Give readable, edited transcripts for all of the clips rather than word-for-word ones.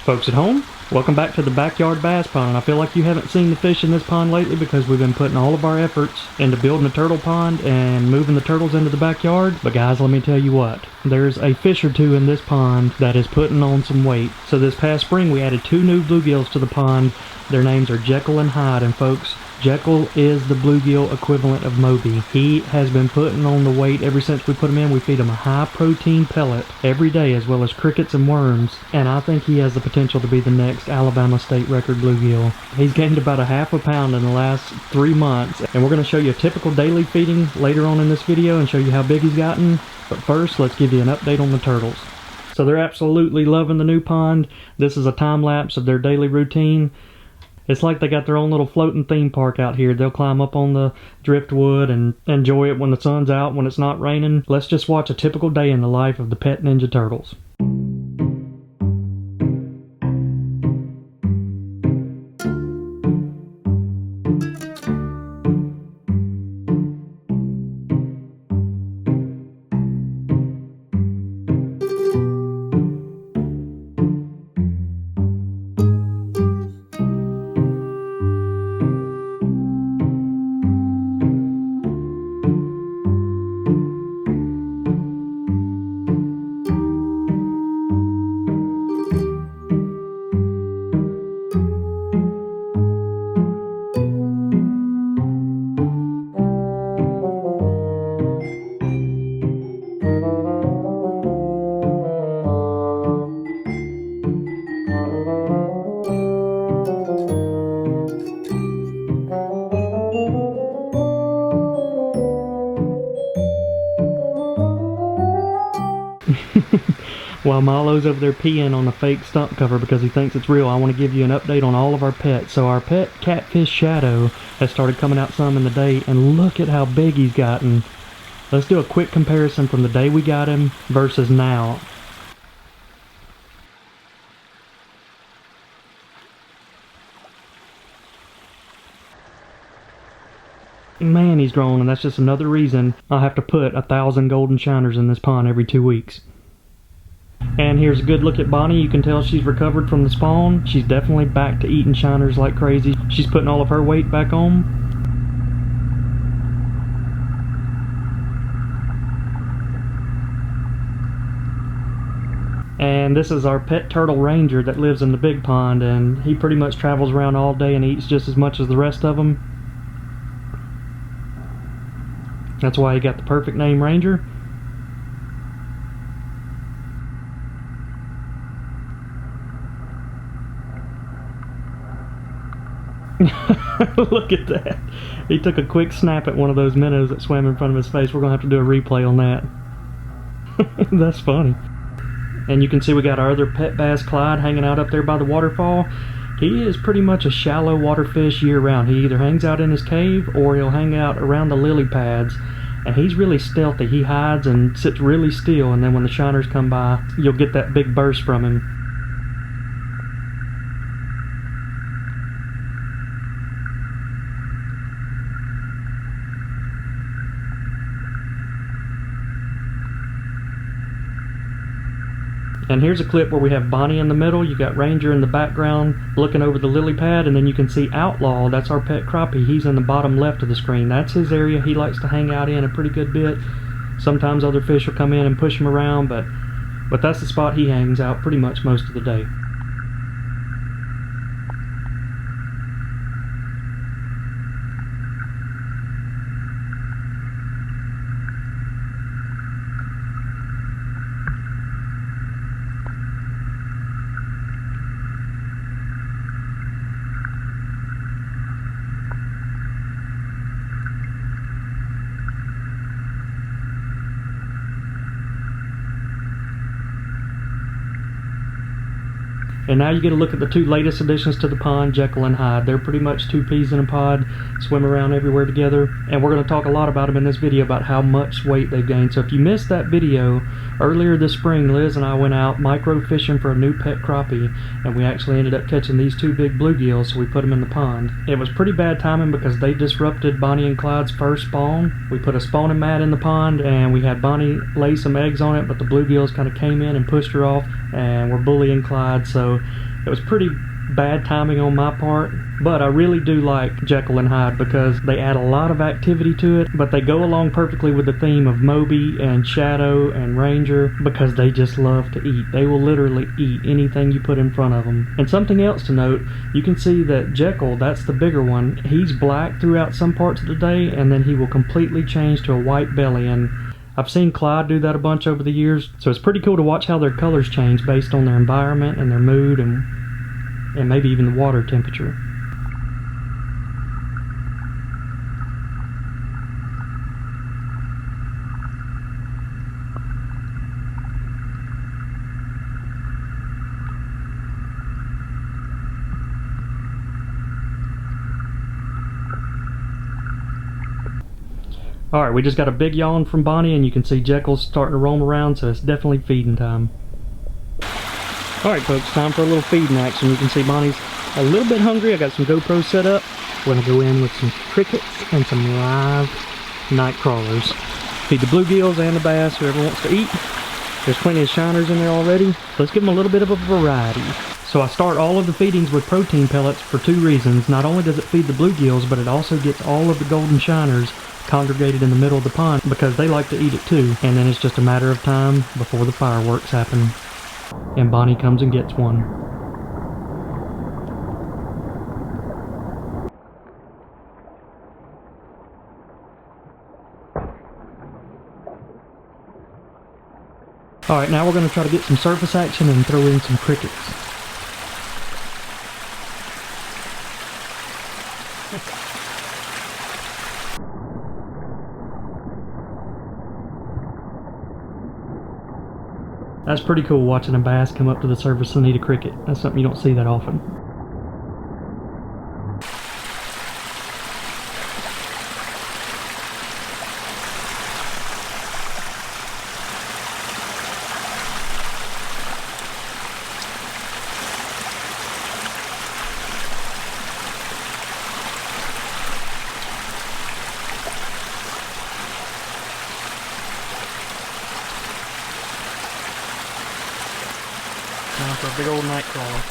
Folks at home, welcome back to the Backyard Bass Pond. I feel like you haven't seen the fish in this pond lately because we've been putting all of our efforts into building a turtle pond and moving the turtles into the backyard. But guys, let me tell you what, there's a fish or two in this pond that is putting on some weight. So this past spring we added 2 new bluegills to the pond. Their names are Jekyll and Hyde, and folks, Jekyll is the bluegill equivalent of Moby. He has been putting on the weight ever since we put him in. We feed him a high-protein pellet every day, as well as crickets and worms, and I think he has the potential to be the next Alabama state record bluegill. He's gained about a half a pound in the last 3 months, and we're going to show you a typical daily feeding later on in this video and show you how big he's gotten. But first, let's give you an update on the turtles. So they're absolutely loving the new pond. This is a time-lapse of their daily routine. It's like they got their own little floating theme park out here. They'll climb up on the driftwood and enjoy it when the sun's out, when it's not raining. Let's just watch a typical day in the life of the pet Ninja Turtles. While Milo's over there peeing on the fake stump cover because he thinks it's real, I want to give you an update on all of our pets. So our pet catfish Shadow has started coming out some in the day, and look at how big he's gotten. Let's do a quick comparison from the day we got him versus now. Man, he's grown, and that's just another reason I'll have to put 1,000 golden shiners in this pond every 2 weeks. And here's a good look at Bonnie. You can tell she's recovered from the spawn. She's definitely back to eating shiners like crazy. She's putting all of her weight back on. And this is our pet turtle Ranger that lives in the big pond, and he pretty much travels around all day and eats just as much as the rest of them. That's why he got the perfect name, Ranger. Look at that. He took a quick snap at one of those minnows that swam in front of his face. We're going to have to do a replay on that. That's funny. And you can see we got our other pet bass, Clyde, hanging out up there by the waterfall. He is pretty much a shallow water fish year-round. He either hangs out in his cave or he'll hang out around the lily pads. And he's really stealthy. He hides and sits really still, and then when the shiners come by, you'll get that big burst from him. And here's a clip where we have Bonnie in the middle, you got Ranger in the background looking over the lily pad, and then you can see Outlaw, that's our pet crappie. He's in the bottom left of the screen. That's his area he likes to hang out in a pretty good bit. Sometimes other fish will come in and push him around, but that's the spot he hangs out pretty much most of the day. And now you get a look at the 2 latest additions to the pond, Jekyll and Hyde. They're pretty much 2 peas in a pod, swim around everywhere together. And we're going to talk a lot about them in this video, about how much weight they've gained. So if you missed that video, earlier this spring, Liz and I went out micro fishing for a new pet crappie, and we actually ended up catching these 2 big bluegills, so we put them in the pond. It was pretty bad timing because they disrupted Bonnie and Clyde's first spawn. We put a spawning mat in the pond, and we had Bonnie lay some eggs on it, but the bluegills kind of came in and pushed her off, and were bullying Clyde, so It was pretty bad timing on my part, but I really do like Jekyll and Hyde because they add a lot of activity to it, but they go along perfectly with the theme of Moby and Shadow and Ranger because they just love to eat. They will literally eat anything you put in front of them. And something else to note, you can see that Jekyll, that's the bigger one, he's black throughout some parts of the day, and then he will completely change to a white belly. And I've seen Clyde do that a bunch over the years, so it's pretty cool to watch how their colors change based on their environment and their mood and maybe even the water temperature. Alright, we just got a big yawn from Bonnie, and you can see Jekyll's starting to roam around, so it's definitely feeding time. Alright folks, time for a little feeding action. You can see Bonnie's a little bit hungry. I got some GoPros set up. We're going to go in with some crickets and some live night crawlers. Feed the bluegills and the bass, whoever wants to eat. There's plenty of shiners in there already. Let's give them a little bit of a variety. So I start all of the feedings with protein pellets for two reasons. Not only does it feed the bluegills, but it also gets all of the golden shiners congregated in the middle of the pond because they like to eat it too. And then it's just a matter of time before the fireworks happen and Bonnie comes and gets one. Alright, now we're going to try to get some surface action and throw in some crickets. That's pretty cool watching a bass come up to the surface and eat a cricket. That's something you don't see that often. Now for a big old night crawler.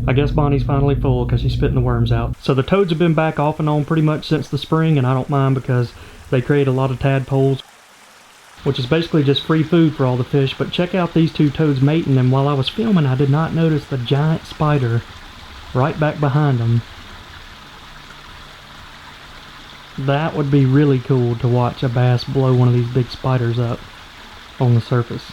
I guess Bonnie's finally full because she's spitting the worms out. So the toads have been back off and on pretty much since the spring, and I don't mind because they create a lot of tadpoles, which is basically just free food for all the fish. But check out these two toads mating, and while I was filming I did not notice the giant spider right back behind them. That would be really cool to watch a bass blow one of these big spiders up on the surface.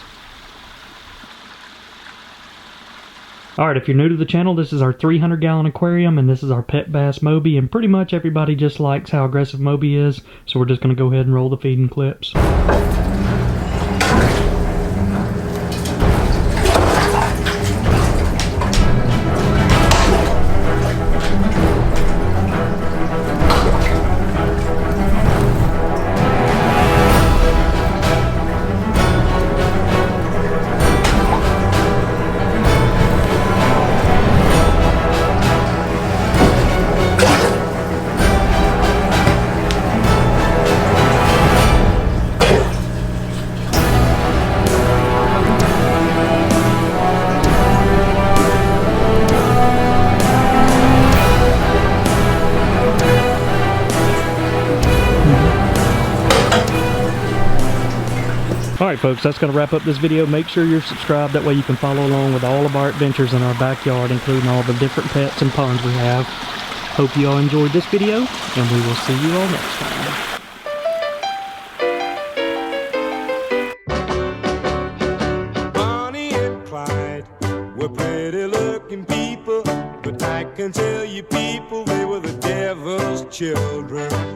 Alright, if you're new to the channel, this is our 300-gallon aquarium, and this is our pet bass Moby, and pretty much everybody just likes how aggressive Moby is, so we're just going to go ahead and roll the feeding clips. Alright folks, that's going to wrap up this video. Make sure you're subscribed, that way you can follow along with all of our adventures in our backyard, including all the different pets and ponds we have. Hope you all enjoyed this video, and we will see you all next time. Bonnie and Clyde were pretty looking people, but can tell you people they were the devil's children.